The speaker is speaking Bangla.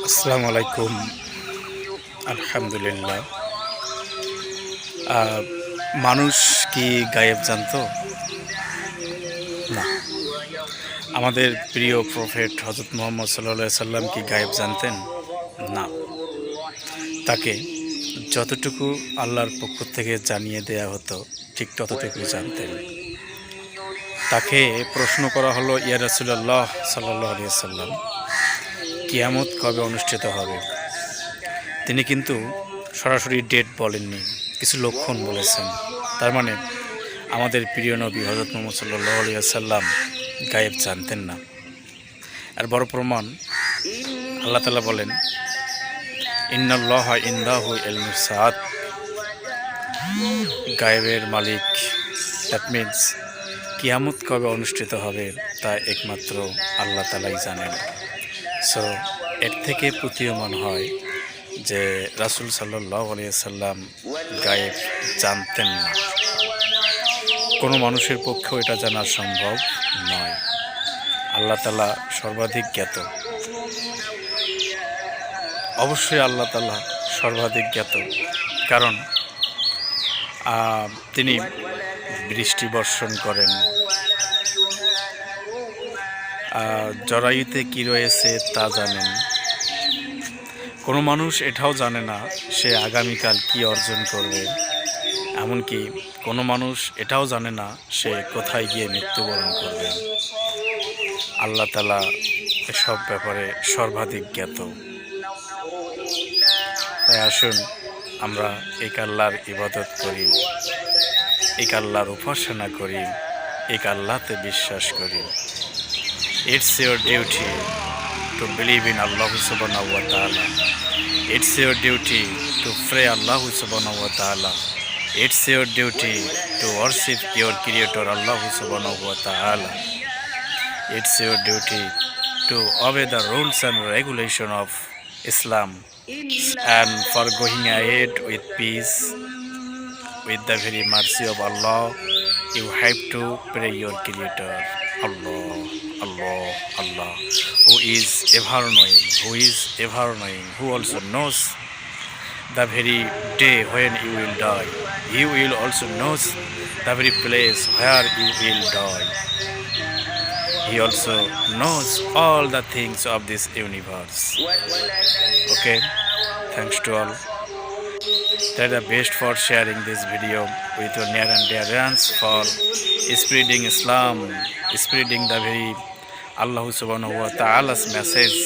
আসসালামু আলাইকুম। আলহামদুলিল্লাহ। মানুষ কি গায়েব জানতো? না। আমাদের প্রিয় প্রফেট হযরত মুহাম্মদ সাল্লাল্লাহু আলাইহি সাল্লাম কি গায়েব জানতেন? না। তাকে যতটুকু আল্লাহর পক্ষ থেকে জানিয়ে দেয়া হতো ঠিক ততটুকুই জানতেন। তাকে প্রশ্ন করা হলো, ইয়া রাসূলুল্লাহ সাল্লাল্লাহু আলাইহি সাল্লাম, কিয়ামত কবে অনুষ্ঠিত হবে? তিনি কিন্তু সরাসরি ডেট বলেননি, কিছু লক্ষণ বলেছেন। তার মানে আমাদের প্রিয় নবী হযরত মুহাম্মদ সাল্লাল্লাহু আলাইহি ওয়াসাল্লাম গায়েব জানতেন না। আর বড় প্রমাণ আল্লাহ তাআলা বলেন, ইন্নাল্লাহা ইনদাহু ইলমুস সাআত, গায়েবের মালিক। দ্যাট মিনস কিয়ামত কবে অনুষ্ঠিত হবে তা একমাত্র আল্লাহ তাআলাই জানেন। সো এর থেকে প্রতীয়মান হয় যে রাসূল সাল্লাল্লাহু আলাইহি সাল্লাম গায়েব জানতেন না। কোনো মানুষের পক্ষেও এটা জানা সম্ভব নয়। আল্লাহ তাআলা সর্বাধিক জ্ঞাত। অবশ্যই আল্লাহ তাআলা সর্বাধিক জ্ঞাত, কারণ তিনি বৃষ্টি বর্ষণ করেন, জরায়ুতে কী রয়েছে তা জানেন। কোনো মানুষ এটাও জানে না সে আগামীকাল কি অর্জন করবে। এমনকি কোনো মানুষ এটাও জানে না সে কোথায় গিয়ে মৃত্যুবরণ করবে। আল্লাহ তাআলা এসব ব্যাপারে সর্বাধিক জ্ঞাত। তাই আসুন আমরা এক আল্লাহর ইবাদত করি, এক আল্লাহর উপাসনা করি, এক আল্লাহতে বিশ্বাস করি। It's your duty to believe in Allah subhanahu wa ta'ala. It's your duty to pray Allah subhanahu wa ta'ala. It's your duty to worship your creator Allah subhanahu wa ta'ala. It's your duty to obey the rules and regulation of Islam, and for going ahead with peace, with the very mercy of Allah, you have to pray your creator Allah, Allah, Allah, who is ever knowing, who also knows the very day when you will die. He will also knows the very place where you will die. He also knows all the things of this universe. Okay, thanks to all. Try the best for sharing this video with your near and dear ones, for spreading Islam, spreading the very Allah subhanahu wa ta'ala's message.